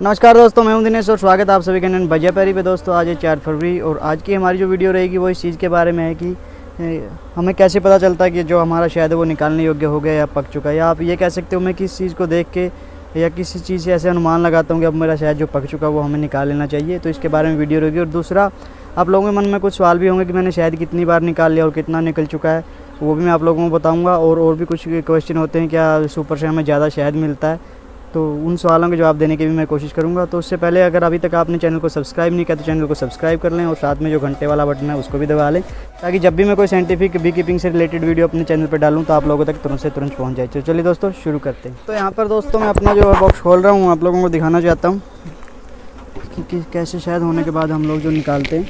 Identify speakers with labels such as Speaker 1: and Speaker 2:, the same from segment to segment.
Speaker 1: नमस्कार दोस्तों, मैं हूं दिनेश और स्वागत है आप सभी का बजा पैरी पे। दोस्तों आज है 4 फरवरी और आज की हमारी जो वीडियो रहेगी वो इस चीज़ के बारे में है कि हमें कैसे पता चलता है कि जो हमारा शहद है वो निकालने योग्य हो गया या पक चुका है। या आप ये कह सकते हो मैं किस चीज़ को देख के या किसी चीज़ से ऐसे अनुमान लगाता हूँ कि अब मेरा शहद जो पक चुका है वो हमें निकाल लेना चाहिए। तो इसके बारे में वीडियो रहेगी। और दूसरा, आप लोगों के मन में कुछ सवाल भी होंगे कि मैंने शहद कितनी बार निकाल लिया और कितना निकल चुका है, वो भी मैं आप लोगों को बताऊँगा। और भी कुछ क्वेश्चन होते हैं, क्या सुपर से हमें ज़्यादा शहद मिलता है, तो उन सवालों के जवाब देने की भी मैं कोशिश करूंगा। तो उससे पहले अगर अभी तक आपने चैनल को सब्सक्राइब नहीं किया तो चैनल को सब्सक्राइब कर लें और साथ में जो घंटे वाला बटन है उसको भी दबा लें, ताकि जब भी मैं कोई साइंटिफिक बी कीपिंग से रिलेटेड वीडियो अपने चैनल पर डालूं तो आप लोगों तक तुरंत से तुरंत पहुंच जाए। तो चलिए दोस्तों शुरू करते हैं। तो यहाँ पर दोस्तों मैं अपना जो बॉक्स खोल रहा हूँ, आप लोगों को दिखाना चाहता हूँ कि कैसे शहद होने के बाद हम लोग जो निकालते हैं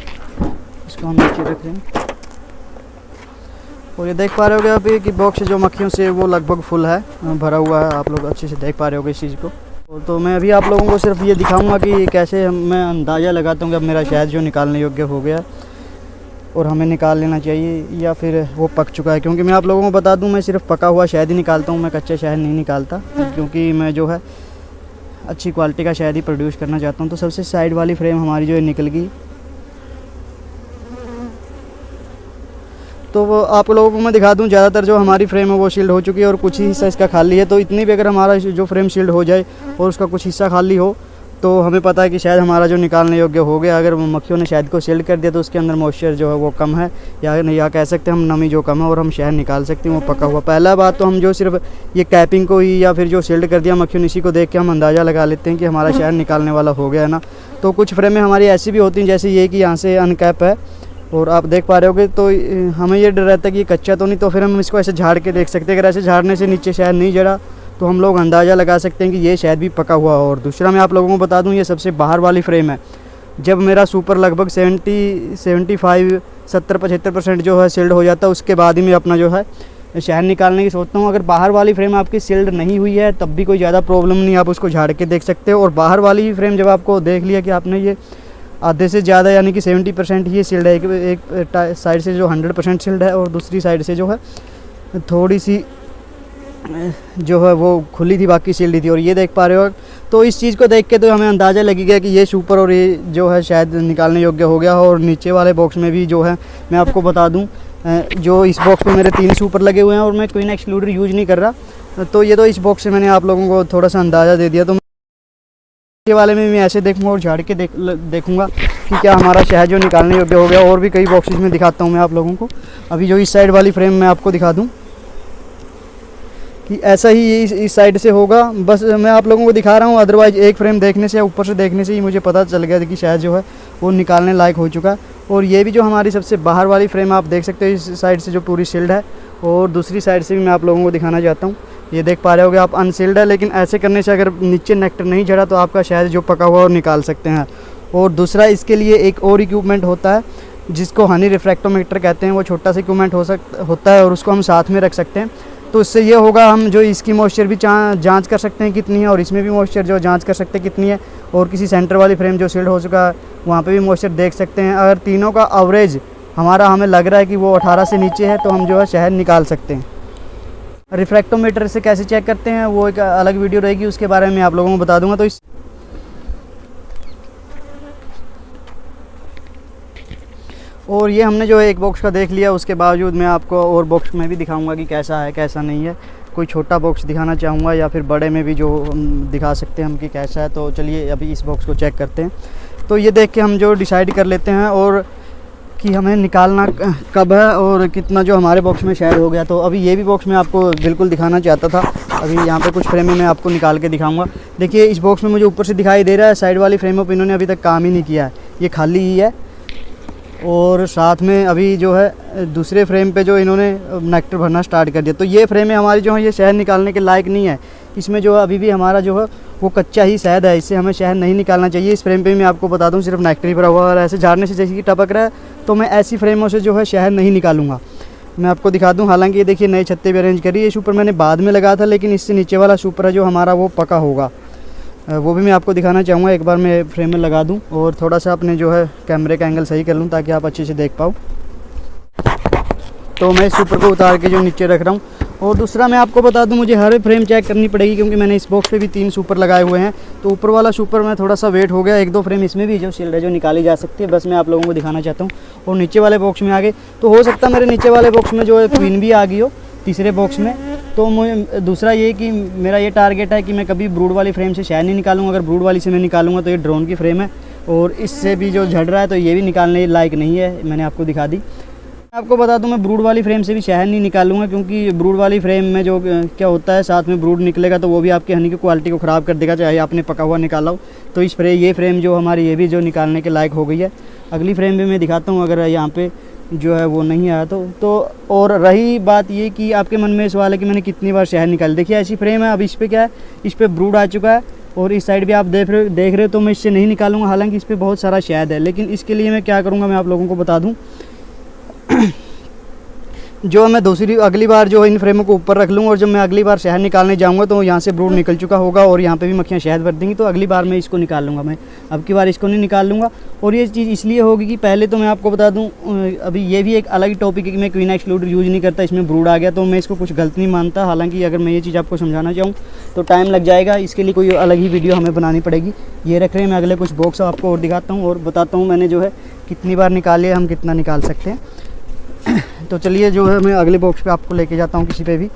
Speaker 1: इसको हम नीचे रख रहे हैं। और ये देख पा रहे होगे अभी कि बॉक्स जो मक्खियों से वो लगभग फुल है, भरा हुआ है। आप लोग अच्छे से देख पा रहे होगे इस चीज़ को। तो मैं अभी आप लोगों को सिर्फ ये दिखाऊंगा कि कैसे मैं अंदाज़ा लगाता हूँ कि अब मेरा शहद जो निकालने योग्य हो गया और हमें निकाल लेना चाहिए या फिर वो पक चुका है। क्योंकि मैं आप लोगों को बता दूँ, मैं सिर्फ पका हुआ शहद ही निकालता हूँ, मैं कच्चा शहद नहीं निकालता, क्योंकि मैं जो है अच्छी क्वालिटी का शहद ही प्रोड्यूस करना चाहता हूँ। तो सबसे साइड वाली फ्रेम हमारी जो है निकल गई। तो वो आप लोगों को मैं दिखा दूं, ज़्यादातर जो हमारी फ्रेम है वो शील्ड हो चुकी है और कुछ ही हिस्सा इसका खाली है। तो इतनी भी अगर हमारा जो फ्रेम शील्ड हो जाए और उसका कुछ हिस्सा खाली हो तो हमें पता है कि शायद हमारा जो निकालने योग्य हो गया। अगर मक्खियों ने शहद को शील्ड कर दिया तो उसके अंदर मॉइस्चर जो है वो कम है, या कह सकते हैं हम नमी जो कम है, और हम शहद निकाल सकते हैं वो पका हुआ। पहला बात तो हम जो सिर्फ ये कैपिंग को ही या फिर जो शील्ड कर दिया मक्खियों ने, इसी को देख के हम अंदाज़ा लगा लेते हैं कि हमारा शहद निकालने वाला हो गया है ना। तो कुछ फ्रेमें हमारी ऐसी भी होती हैं, जैसे ये कि यहाँ से अनकैप है और आप देख पा रहे होगे, तो हमें ये डर रहता है कि ये कच्चा तो नहीं, तो फिर हम इसको ऐसे झाड़ के देख सकते हैं। अगर ऐसे झाड़ने से नीचे शहद नहीं जड़ा तो हम लोग अंदाज़ा लगा सकते हैं कि ये शहद भी पका हुआ। और दूसरा मैं आप लोगों को बता दूं, ये सबसे बाहर वाली फ्रेम है। जब मेरा सुपर लगभग 70-75% जो है सील्ड हो जाता है, उसके बाद ही मैं अपना जो है शहद निकालने की सोचता हूँ। अगर बाहर वाली फ्रेम आपकी सील्ड नहीं हुई है तब भी कोई ज़्यादा प्रॉब्लम नहीं, आप उसको झाड़ के देख सकते हो। और बाहर वाली फ्रेम जब आपको देख लिया कि आपने ये आधे से ज़्यादा यानी कि 70% ही सील्ड है, एक साइड से जो 100% सील्ड है और दूसरी साइड से जो है थोड़ी सी जो है वो खुली थी, बाकी सील्ड थी, और ये देख पा रहे हो। तो इस चीज़ को देख के तो हमें अंदाज़ा लगी गया कि ये सुपर और ये जो है शायद निकालने योग्य हो गया। और नीचे वाले बॉक्स में भी जो है मैं आपको बता दूं, जो इस बॉक्स में मेरे 3 सुपर लगे हुए हैं और मैं क्वीन एक्सक्लूडर यूज़ नहीं कर रहा। तो ये तो इस बॉक्स से मैंने आप लोगों को थोड़ा सा अंदाज़ा दे दिया। तो ये वाले में मैं ऐसे देखूंगा और झाड़ के देखूंगा कि क्या हमारा शहद जो निकालने योग्य हो गया। और भी कई बॉक्सेस में दिखाता हूं मैं आप लोगों को। अभी जो इस साइड वाली फ्रेम मैं आपको दिखा दूं कि ऐसा ही इस साइड से होगा, बस मैं आप लोगों को दिखा रहा हूं। अदरवाइज एक फ्रेम देखने से या ऊपर से देखने से ही मुझे पता चल गया कि शहद जो है वो निकालने लायक हो चुका। और ये भी जो हमारी सबसे बाहर वाली फ्रेम आप देख सकते हो, इस साइड से जो पूरी सील्ड है, और दूसरी साइड से भी मैं आप लोगों को दिखाना चाहता हूँ। ये देख पा रहे होगे आप, अनसील्ड है, लेकिन ऐसे करने से अगर नीचे नेक्टर नहीं चढ़ा तो आपका शहद जो पका हुआ और निकाल सकते हैं। और दूसरा, इसके लिए एक और इक्विपमेंट होता है जिसको हनी रिफ्रैक्टोमीटर कहते हैं। वो छोटा सा इक्विपमेंट होता है और उसको हम साथ में रख सकते हैं। तो इससे ये होगा, हम जो इसकी मॉइस्चर भी जांच कर सकते हैं कितनी है, और इसमें भी मॉइस्चर जो जांच कर सकते हैं कितनी है। और किसी सेंटर वाली फ्रेम जो सील्ड हो चुका है वहाँ पे भी मॉइस्चर देख सकते हैं। अगर तीनों का एवरेज हमें लग रहा है कि वो 18 से नीचे है तो हम जो है शहद निकाल सकते हैं। रिफ्रैक्टोमीटर से कैसे चेक करते हैं वो एक अलग वीडियो रहेगी, उसके बारे में आप लोगों को बता दूंगा। तो और ये हमने जो है एक बॉक्स का देख लिया, उसके बावजूद मैं आपको और बॉक्स में भी दिखाऊंगा कि कैसा है कैसा नहीं है। कोई छोटा बॉक्स दिखाना चाहूँगा या फिर बड़े में भी जो दिखा सकते हैं हम कि कैसा है। तो चलिए अभी इस बॉक्स को चेक करते हैं। तो ये देख के हम जो डिसाइड कर लेते हैं और कि हमें निकालना कब है और कितना जो हमारे बॉक्स में शहद हो गया। तो अभी ये भी बॉक्स मैं आपको बिल्कुल दिखाना चाहता था। अभी यहाँ पे कुछ फ्रेमें मैं आपको निकाल के दिखाऊंगा। देखिए इस बॉक्स में मुझे ऊपर से दिखाई दे रहा है, साइड वाली फ्रेमों पर इन्होंने अभी तक काम ही नहीं किया है, ये खाली ही है। और साथ में अभी जो है दूसरे फ्रेम पे जो इन्होंने नेक्टर भरना स्टार्ट कर दिया। तो ये फ्रेमें हमारी जो है ये शहद निकालने के लायक नहीं है। इसमें जो है अभी भी हमारा जो है वो कच्चा ही शहद है, इससे हमें शहद नहीं निकालना चाहिए। इस फ्रेम पे मैं आपको बता दूं सिर्फ नेक्टर ही भरा हुआ है, और ऐसे झाड़ने से जैसे कि टपक रहा है, तो मैं ऐसी फ्रेमों से जो है शहद नहीं निकालूंगा। मैं आपको दिखा दूं, हालांकि ये देखिए नए छत्ते भी अरेंज करी। ये सुपर मैंने बाद में लगा था, लेकिन इससे नीचे वाला सुपर है जो हमारा वो पका होगा, वो भी मैं आपको दिखाना चाहूँगा। एक बार मैं फ्रेम में लगा दूँ और थोड़ा सा अपने जो है कैमरे का एंगल सही कर लूँ ताकि आप अच्छे से देख पाओ। तो मैं इस सुपर को उतार के जो नीचे रख रहा हूँ और दूसरा मैं आपको बता दूं, मुझे हर फ्रेम चेक करनी पड़ेगी क्योंकि मैंने इस बॉक्स पे भी 3 सुपर लगाए हुए हैं। तो ऊपर वाला सुपर में थोड़ा सा वेट हो गया, 1-2 फ्रेम इसमें भी जो शील्ड है जो निकाली जा सकती है, बस मैं आप लोगों को दिखाना चाहता हूँ। और नीचे वाले बॉक्स में आगे तो हो सकता है मेरे नीचे वाले बॉक्स में जो है क्वीन भी आ गई हो तीसरे बॉक्स में। तो मुझे दूसरा ये कि मेरा ये टारगेट है कि मैं कभी ब्रूड वाली फ्रेम से शहर नहीं निकालूंगा। अगर ब्रूड वाली से मैं निकालूंगा तो ये ड्रोन की फ्रेम है और इससे भी जो झड़ रहा है तो ये भी निकालने लायक नहीं है, मैंने आपको दिखा दी। आपको बता दूं मैं ब्रूड वाली फ्रेम से भी शहर नहीं निकालूंगा क्योंकि ब्रूड वाली फ्रेम में जो क्या होता है, साथ में ब्रूड निकलेगा तो वो भी आपके हनी की क्वालिटी को ख़राब कर देगा, चाहे आपने पका हुआ निकाला हो। तो इस ये फ्रेम जो हमारी ये भी जो निकालने के लायक हो गई है। अगली फ्रेम भी मैं दिखाता हूँ, अगर यहाँ पे जो है वो नहीं आया तो और रही बात ये कि आपके मन में सवाल है कि मैंने कितनी बार शहर निकाली। देखिए ऐसी फ्रेम है, अब इस पर क्या है, इस पर ब्रूड आ चुका है और इस साइड भी आप देख रहे हो तो मैं इससे नहीं निकालूंगा, हालांकि इस पर बहुत सारा शहद है। लेकिन इसके लिए मैं क्या करूँगा मैं आप लोगों को बता दूँ। जो मैं अगली बार जो इन फ्रेमों को ऊपर रख लूँगा और जब मैं अगली बार शहद निकालने जाऊँगा तो यहाँ से ब्रूड निकल चुका होगा और यहाँ पे भी मक्खियाँ शहद भर देंगी, तो अगली बार मैं इसको निकाल लूँगा। मैं अब की बार इसको नहीं निकाल लूँगा। और ये चीज़ इसलिए होगी कि पहले तो मैं आपको बता दूँ, अभी ये भी एक अलग टॉपिक है कि मैं क्वीन एक्सक्लूडर यूज़ नहीं करता, इसमें ब्रूड आ गया तो मैं इसको कुछ गलत नहीं मानता। हालाँकि अगर मैं ये चीज़ आपको समझाना चाहूँ तो टाइम लग जाएगा, इसके लिए कोई अलग ही वीडियो हमें बनानी पड़ेगी। ये रख रहे हैं, मैं अगले कुछ बॉक्स आपको और दिखाता हूँ और बताता हूँ मैंने जो है कितनी बार निकाली है, हम कितना निकाल सकते हैं। तो चलिए जो है मैं अगले बॉक्स पे आपको लेके जाता हूँ किसी पे भी।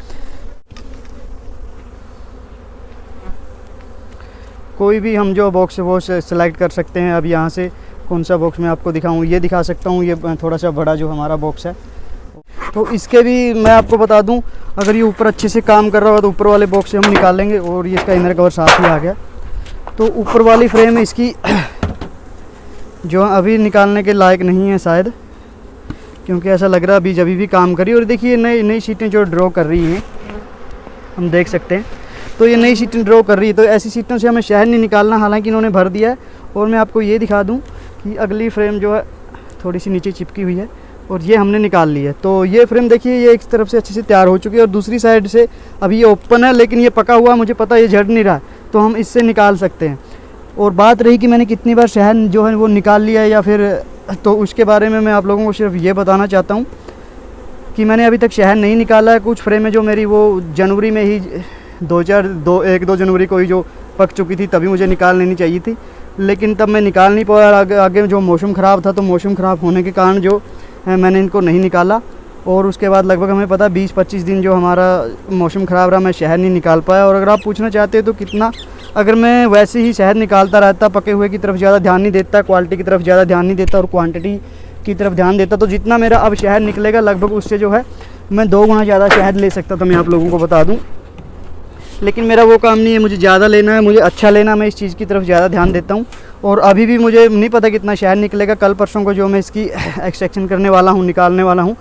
Speaker 1: कोई भी हम जो बॉक्स है वो सेलेक्ट कर सकते हैं। अब यहाँ से कौन सा बॉक्स मैं आपको दिखाऊँ, ये दिखा सकता हूँ, ये थोड़ा सा बड़ा जो हमारा बॉक्स है। तो इसके भी मैं आपको बता दूँ, अगर ये ऊपर अच्छे से काम कर रहा हो तो ऊपर वाले बॉक्स से हम निकालेंगे। और ये इसका इनर कवर साथ ही आ गया। तो ऊपर वाली फ्रेम इसकी जो अभी निकालने के लायक नहीं है शायद, क्योंकि ऐसा लग रहा है अभी जब भी काम करी। और देखिए नई सीटें जो ड्रॉ कर रही हैं, हम देख सकते हैं। तो ये नई सीटें ड्रॉ कर रही है, तो ऐसी सीटों से हमें शहद नहीं निकालना, हालांकि इन्होंने भर दिया है। और मैं आपको ये दिखा दूं कि अगली फ्रेम जो है थोड़ी सी नीचे चिपकी हुई है और ये हमने निकाल ली है। तो ये फ्रेम देखिए ये एक तरफ से अच्छे से तैयार हो चुकी है और दूसरी साइड से अभी ये ओपन है, लेकिन ये पका हुआ, मुझे पता है ये झड़ नहीं रहा, तो हम इससे निकाल सकते हैं। और बात रही कि मैंने कितनी बार शहद जो है वो निकाल लिया है या फिर, तो उसके बारे में मैं आप लोगों को सिर्फ ये बताना चाहता हूँ कि मैंने अभी तक शहद नहीं निकाला है। कुछ फ्रेमें जो मेरी वो जनवरी में ही 1-2 जनवरी को ही जो पक चुकी थी, तभी मुझे निकाल लेनी चाहिए थी, लेकिन तब मैं निकाल नहीं पाया। आगे जो मौसम ख़राब था, तो मौसम ख़राब होने के कारण जो है मैंने इनको नहीं निकाला। और उसके बाद लगभग हमें पता 20-25 दिन जो हमारा मौसम ख़राब रहा, मैं शहद नहीं निकाल पाया। और अगर आप पूछना चाहते हो तो कितना, अगर मैं वैसे ही शहद निकालता रहता, पके हुए की तरफ ज़्यादा ध्यान नहीं देता, क्वालिटी की तरफ ज़्यादा ध्यान नहीं देता और क्वांटिटी की तरफ ध्यान देता, तो जितना मेरा अब शहद निकलेगा लगभग उससे जो है मैं 2 गुना ज़्यादा शहद ले सकता था, मैं आप लोगों को बता दूं। लेकिन मेरा वो काम नहीं है, मुझे ज़्यादा लेना है, मुझे अच्छा लेना, मैं इस चीज़ की तरफ ज़्यादा ध्यान देता हूँ। और अभी भी मुझे नहीं पता कितना शहद निकलेगा, कल परसों को जो मैं इसकी एक्सट्रैक्शन करने वाला हूँ, निकालने वाला हूँ,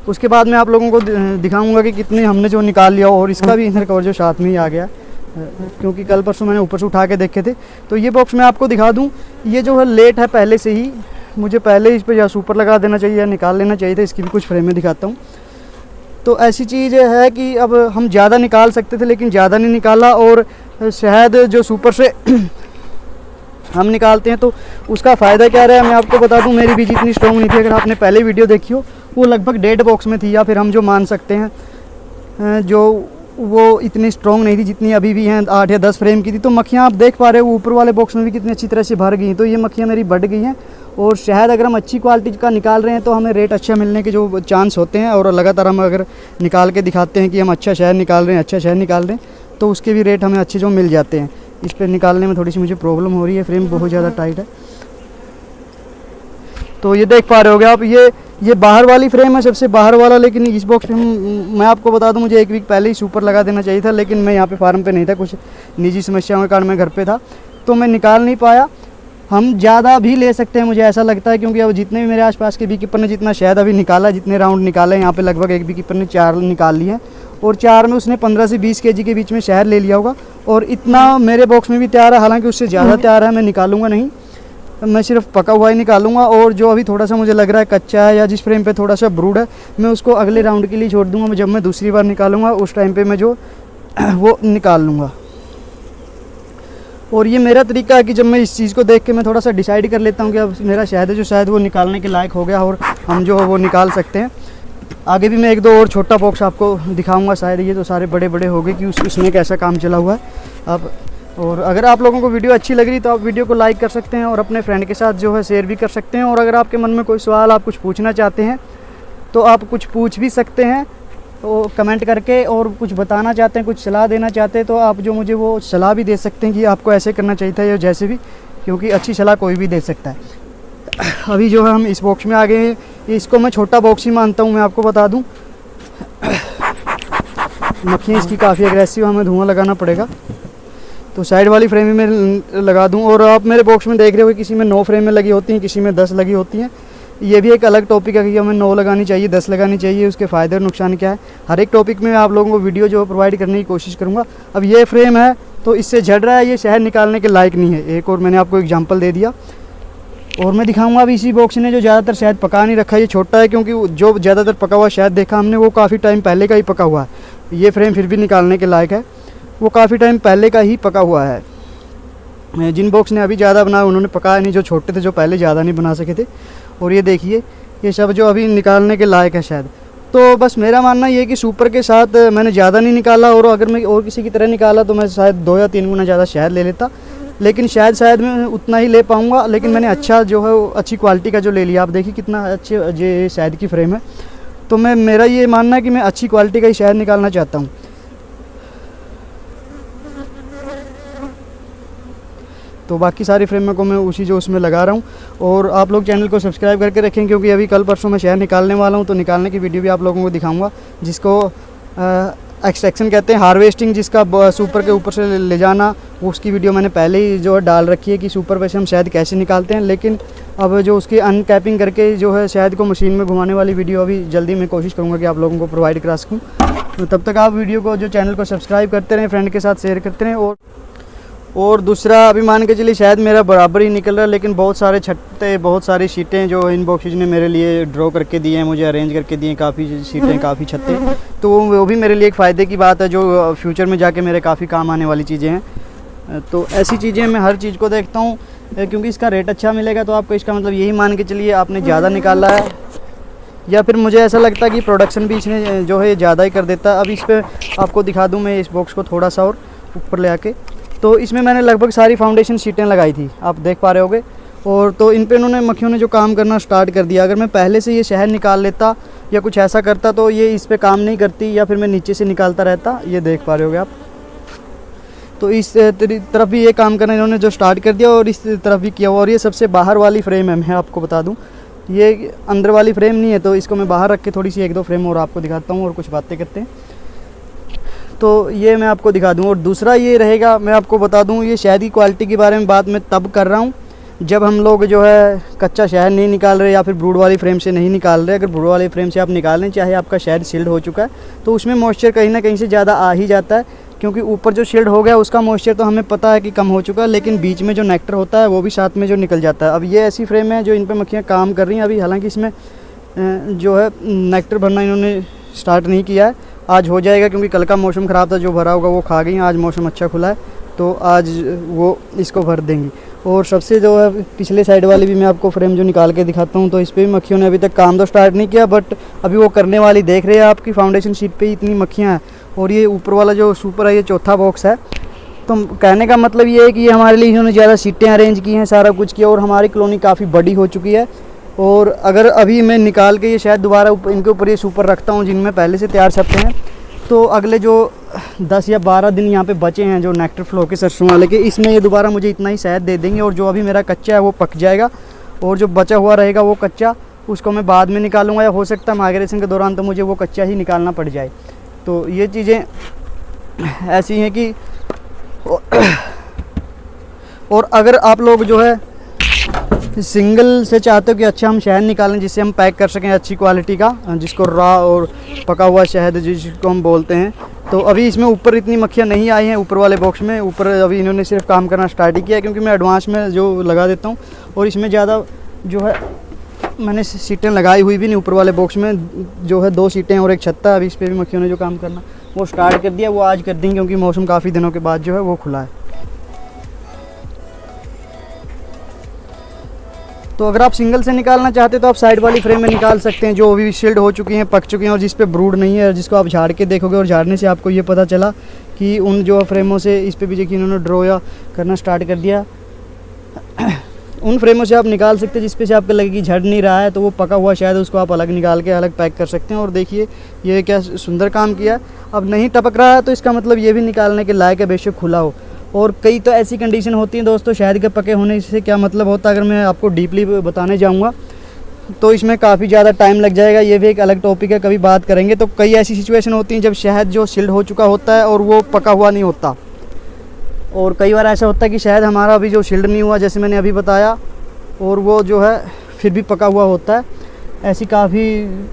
Speaker 1: उसके बाद मैं आप लोगों को दिखाऊँगा कि कितनी हमने जो निकाल लिया। और इसका भी इनर कवर जो साथ में ही आ गया, क्योंकि कल परसों मैंने ऊपर से उठा के देखे थे। तो ये बॉक्स मैं आपको दिखा दूं, ये जो है लेट है पहले से ही, मुझे पहले इस पर या सुपर लगा देना चाहिए या निकाल लेना चाहिए था। इसकी भी कुछ फ्रेमें दिखाता हूँ। तो ऐसी चीज़ है कि अब हम ज़्यादा निकाल सकते थे लेकिन ज़्यादा नहीं निकाला। और शहद जो सुपर से हम निकालते हैं तो उसका फ़ायदा क्या रहा है मैं आपको बता दूं। मेरी बीज इतनी स्ट्रॉन्ग नहीं थी, अगर आपने पहले वीडियो देखी हो वो लगभग 1.5 बॉक्स में थी, या फिर हम जो मान सकते हैं जो वो इतनी स्ट्रॉन्ग नहीं थी जितनी अभी भी हैं, 8 या 10 फ्रेम की थी। तो मक्खियाँ आप देख पा रहे हो ऊपर वाले बॉक्स में भी कितनी अच्छी तरह से भर गई। तो ये मक्खियाँ मेरी बढ़ गई हैं। और शहद अगर हम अच्छी क्वालिटी का निकाल रहे हैं तो हमें रेट अच्छा मिलने के जो चांस होते हैं। और लगातार हम अगर निकाल के दिखाते हैं कि हम अच्छा शहद निकाल रहे हैं, अच्छा शहद निकाल रहे हैं, तो उसके भी रेट हमें अच्छे जो मिल जाते हैं। इस पर निकालने में थोड़ी सी मुझे प्रॉब्लम हो रही है, फ्रेम बहुत ज़्यादा टाइट है। तो ये देख पा रहे होगे आप, ये बाहर वाली फ्रेम है, सबसे बाहर वाला। लेकिन इस बॉक्स पे मैं आपको बता दूं, मुझे 1 वीक पहले ही सुपर लगा देना चाहिए था, लेकिन मैं यहाँ पे फार्म पे नहीं था, कुछ निजी समस्याओं के कारण मैं घर पे था, तो मैं निकाल नहीं पाया। हम ज़्यादा भी ले सकते हैं मुझे ऐसा लगता है, क्योंकि अब जितने भी मेरे आसपास के बी कीपर ने जितना शहद अभी निकाला, जितने राउंड निकाले, यहाँ पे लगभग एक बी कीपर ने 4 निकाल लिए हैं। और 4 में उसने 15 से 20 kg के बीच में शहद ले लिया होगा। और इतना मेरे बॉक्स में भी तैयार है, हालांकि उससे ज़्यादा तैयार है, मैं निकालूंगा नहीं, मैं सिर्फ पका हुआ ही निकालूंगा। और जो अभी थोड़ा सा मुझे लग रहा है कच्चा है या जिस फ्रेम पे थोड़ा सा ब्रूड है, मैं उसको अगले राउंड के लिए छोड़ दूंगा। जब मैं दूसरी बार निकालूंगा उस टाइम पे मैं जो वो निकाल लूँगा। और ये मेरा तरीका है कि जब मैं इस चीज़ को देख के मैं थोड़ा सा डिसाइड कर लेता हूँ कि अब मेरा शहद है जो शायद वो निकालने के लायक हो गया और हम जो वो निकाल सकते हैं। आगे भी मैं एक दो और छोटा बॉक्स आपको दिखाऊंगा, शायद ये तो सारे बड़े बड़े हो गए कि उसमें कैसा काम चला हुआ है अब। और अगर आप लोगों को वीडियो अच्छी लग रही तो आप वीडियो को लाइक कर सकते हैं और अपने फ्रेंड के साथ जो है शेयर भी कर सकते हैं। और अगर आपके मन में कोई सवाल, आप कुछ पूछना चाहते हैं तो आप कुछ पूछ भी सकते हैं तो कमेंट करके, और कुछ बताना चाहते हैं, कुछ सलाह देना चाहते हैं तो आप जो मुझे वो सलाह भी दे सकते हैं कि आपको ऐसे करना चाहिए था या जैसे भी, क्योंकि अच्छी सलाह कोई भी दे सकता है। अभी जो है हम इस बॉक्स में आ गए हैं, इसको मैं छोटा बॉक्स ही मानता हूँ, मैं आपको बता दूँ। मक्खियाँ इसकी काफ़ी एग्रेसिव, हमें धुआं लगाना पड़ेगा। तो साइड वाली फ्रेम में मैं लगा दूं। और आप मेरे बॉक्स में देख रहे हो किसी में 9 फ्रेमें लगी होती हैं, किसी में 10 लगी होती हैं। ये भी एक अलग टॉपिक है कि हमें 9 लगानी चाहिए, 10 लगानी चाहिए, उसके फ़ायदे और नुकसान क्या है। हर एक टॉपिक में आप लोगों को वीडियो जो प्रोवाइड करने की कोशिश करूँगा। अब ये फ्रेम है तो इससे झड़ रहा है, ये शहद निकालने के लायक नहीं है। एक और मैंने आपको एग्जाम्पल दे दिया। और मैं दिखाऊंगा अभी इसी बॉक्स ने जो ज़्यादातर शहद पका नहीं रखा है। ये छोटा है क्योंकि जो ज़्यादातर पका हुआ शहद देखा हमने वो काफ़ी टाइम पहले का ही पका हुआ है। ये फ्रेम फिर भी निकालने के लायक है, वो काफ़ी टाइम पहले का ही पका हुआ है। जिन बॉक्स ने अभी ज़्यादा बनाया उन्होंने पकाया नहीं, जो छोटे थे, जो पहले ज़्यादा नहीं बना सके थे। और ये देखिए ये सब जो अभी निकालने के लायक है शहद। तो बस मेरा मानना ये है कि सुपर के साथ मैंने ज़्यादा नहीं निकाला, और अगर मैं और किसी की तरह निकाला तो मैं शायद 2 या 3 गुना ज़्यादा शहद ले लेता, लेकिन शायद मैं उतना ही ले पाऊँगा। लेकिन मैंने अच्छा जो है अच्छी क्वालिटी का जो ले लिया। आप देखिए कितना अच्छे ये शहद की फ्रेम है। तो मेरा ये मानना है कि मैं अच्छी क्वालिटी का ही शहद निकालना चाहता हूँ। तो बाकी सारी फ्रेमों को मैं उसी जो उसमें लगा रहा हूँ। और आप लोग चैनल को सब्सक्राइब करके रखें, क्योंकि अभी कल परसों मैं शहद निकालने वाला हूँ। तो निकालने की वीडियो भी आप लोगों को दिखाऊंगा, जिसको एक्सट्रैक्शन कहते हैं, हार्वेस्टिंग, जिसका सुपर के ऊपर से ले जाना। उसकी वीडियो मैंने पहले ही जो है डाल रखी है कि सुपर पे से हम शहद कैसे निकालते हैं। लेकिन अब जो उसकी अनकैपिंग करके जो है शहद को मशीन में घुमाने वाली वीडियो अभी जल्दी मैं कोशिश करूँगा कि आप लोगों को प्रोवाइड करा सकूँ। तो तब तक आप वीडियो को, जो चैनल को सब्सक्राइब करते रहें, फ्रेंड के साथ शेयर करते रहें। और दूसरा, अभी मान के चलिए शायद मेरा बराबर ही निकल रहा है, लेकिन बहुत सारे छत्ते, बहुत सारी सीटें जो इन बॉक्सेज ने मेरे लिए ड्रॉ करके दिए हैं, मुझे अरेंज करके दिए हैं, काफ़ी सीटें, काफ़ी छत्ते। तो वो भी मेरे लिए एक फ़ायदे की बात है, जो फ्यूचर में जाके मेरे काफ़ी काम आने वाली चीज़ें हैं। तो ऐसी चीज़ें मैं हर चीज़ को देखता हूँ, क्योंकि इसका रेट अच्छा मिलेगा। तो आपको इसका मतलब यही मान के चलिए आपने ज़्यादा निकाला है, या फिर मुझे ऐसा लगता है कि प्रोडक्शन भी इसने जो है ज़्यादा ही कर देता है। अब इस पर आपको दिखा दूँ मैं इस बॉक्स को थोड़ा सा और ऊपर ले आके। तो इसमें मैंने लगभग सारी फाउंडेशन शीटें लगाई थी, आप देख पा रहे होगे। और तो इन पे इन्होंने, मक्खियों ने जो काम करना स्टार्ट कर दिया। अगर मैं पहले से ये शहद निकाल लेता या कुछ ऐसा करता तो ये इस पे काम नहीं करती, या फिर मैं नीचे से निकालता रहता। ये देख पा रहे होगे आप। तो इस तरफ भी ये काम करना इन्होंने जो स्टार्ट कर दिया, और इस तरफ भी किया। और ये सबसे बाहर वाली फ्रेम है, मैं आपको बता दूँ, ये अंदर वाली फ्रेम नहीं है। तो इसको मैं बाहर रख के थोड़ी सी 1-2 फ्रेम और आपको दिखाता हूँ और कुछ बातें करते हैं। तो ये मैं आपको दिखा दूँ। और दूसरा ये रहेगा, मैं आपको बता दूँ, ये शहद की क्वालिटी के बारे में बात मैं तब कर रहा हूँ जब हम लोग जो है कच्चा शहद नहीं निकाल रहे, या फिर ब्रूड वाली फ्रेम से नहीं निकाल रहे। अगर ब्रूड वाली फ्रेम से आप निकाल लें, चाहे आपका शहद शील्ड हो चुका है, तो उसमें मॉइस्चर कहीं ना कहीं से ज़्यादा आ ही जाता है। क्योंकि ऊपर जो शील्ड हो गया उसका मॉइस्चर तो हमें पता है कि कम हो चुका है, लेकिन बीच में जो नेक्टर होता है वो भी साथ में जो निकल जाता है। अब ये ऐसी फ्रेम है जो इन पर मक्खियाँ काम कर रही हैं अभी। हालाँकि इसमें जो है नेक्टर भरना इन्होंने स्टार्ट नहीं किया है, आज हो जाएगा, क्योंकि कल का मौसम ख़राब था, जो भरा होगा वो खा गई। आज मौसम अच्छा खुला है तो आज वो इसको भर देंगी। और सबसे जो है पिछले साइड वाली भी मैं आपको फ्रेम जो निकाल के दिखाता हूँ। तो इस पर भी मक्खियों ने अभी तक काम तो स्टार्ट नहीं किया, बट अभी वो करने वाली देख रहे हैं। आपकी फाउंडेशन शीट पे ही इतनी मक्खियाँ हैं। और ये ऊपर वाला जो सुपर है, ये चौथा बॉक्स है। तो कहने का मतलब ये है कि ये हमारे लिए इन्होंने ज़्यादा सीटें अरेंज की हैं, सारा कुछ किया। और हमारी कॉलोनी काफ़ी बड़ी हो चुकी है। और अगर अभी मैं निकाल के ये शायद दोबारा इनके ऊपर ये सुपर रखता हूँ, जिनमें पहले से तैयार छत्ते हैं, तो अगले जो 10 या 12 दिन यहाँ पे बचे हैं जो नेक्टर फ्लो के सरसों वाले के, इसमें ये दोबारा मुझे इतना ही शहद दे देंगे। और जो अभी मेरा कच्चा है वो पक जाएगा, और जो बचा हुआ रहेगा वो कच्चा, उसको मैं बाद में निकालूंगा। या हो सकता है माइग्रेशन के दौरान तो मुझे वो कच्चा ही निकालना पड़ जाए। तो ये चीज़ें ऐसी हैं कि और अगर आप लोग जो है सिंगल से चाहते हो कि अच्छा हम शहद निकालें जिससे हम पैक कर सकें अच्छी क्वालिटी का, जिसको रॉ और पका हुआ शहद जिसको हम बोलते हैं, तो अभी इसमें ऊपर इतनी मक्खियाँ नहीं आई हैं ऊपर वाले बॉक्स में। ऊपर अभी इन्होंने सिर्फ काम करना स्टार्ट ही किया है, क्योंकि मैं एडवांस में जो लगा देता हूँ। और इसमें ज़्यादा जो है मैंने सीटें लगाई हुई भी नहीं। ऊपर वाले बॉक्स में जो है 2 सीटें और एक छत्ता। अभी इस पर भी मक्खियों ने जो काम करना वो स्टार्ट कर दिया, वो आज कर देंगे, क्योंकि मौसम काफ़ी दिनों के बाद जो है वो खुला है। तो अगर आप सिंगल से निकालना चाहते हैं तो आप साइड वाली फ्रेम में निकाल सकते हैं, जो अभी शील्ड हो चुकी हैं, पक चुकी हैं और जिस पे ब्रूड नहीं है, जिसको आप झाड़ के देखोगे और झाड़ने से आपको ये पता चला कि उन जो फ्रेमों से इस पे भी देखिए इन्होंने ड्रॉ या करना स्टार्ट कर दिया। उन फ्रेमों से आप निकाल सकते हैं जिस पे से आपको लगे कि झड़ नहीं रहा है, तो वो पका हुआ शायद उसको आप अलग निकाल के अलग पैक कर सकते हैं। और देखिए ये क्या सुंदर काम किया। अब नहीं टपक रहा है तो इसका मतलब ये भी निकालने के लायक है, बेशक खुला हो। और कई तो ऐसी कंडीशन होती हैं दोस्तों, शहद के पके होने से क्या मतलब होता है, अगर मैं आपको डीपली बताने जाऊँगा तो इसमें काफ़ी ज़्यादा टाइम लग जाएगा, ये भी एक अलग टॉपिक है, कभी बात करेंगे। तो कई ऐसी सिचुएशन होती हैं जब शहद जो शिल्ड हो चुका होता है और वो पका हुआ नहीं होता, और कई बार ऐसा होता है कि शहद हमारा अभी जो शिल्ड नहीं हुआ, जैसे मैंने अभी बताया, और वो जो है फिर भी पका हुआ होता है। ऐसी काफ़ी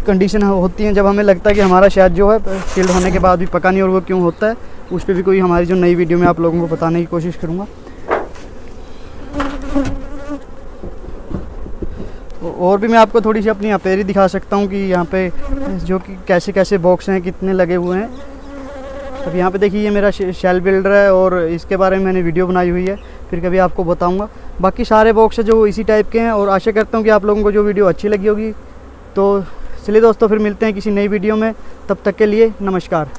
Speaker 1: कंडीशन होती हैं जब हमें लगता है कि हमारा शहद जो है शिल्ड होने के बाद भी पका नहीं, और वो क्यों होता है उस पर भी कोई हमारी जो नई वीडियो में आप लोगों को बताने की कोशिश करूँगा। और भी मैं आपको थोड़ी सी अपनी अपेरी दिखा सकता हूँ कि यहाँ पे जो कि कैसे कैसे बॉक्स हैं, कितने लगे हुए हैं। अब यहाँ पे देखिए ये मेरा शेल बिल्डर है और इसके बारे में मैंने वीडियो बनाई हुई है, फिर कभी आपको बताऊँगा। बाकी सारे बॉक्स है जो इसी टाइप के हैं, और आशा करता हूँ कि आप लोगों को जो वीडियो अच्छी लगी होगी। तो चलिए दोस्तों, फिर मिलते हैं किसी नई वीडियो में, तब तक के लिए नमस्कार।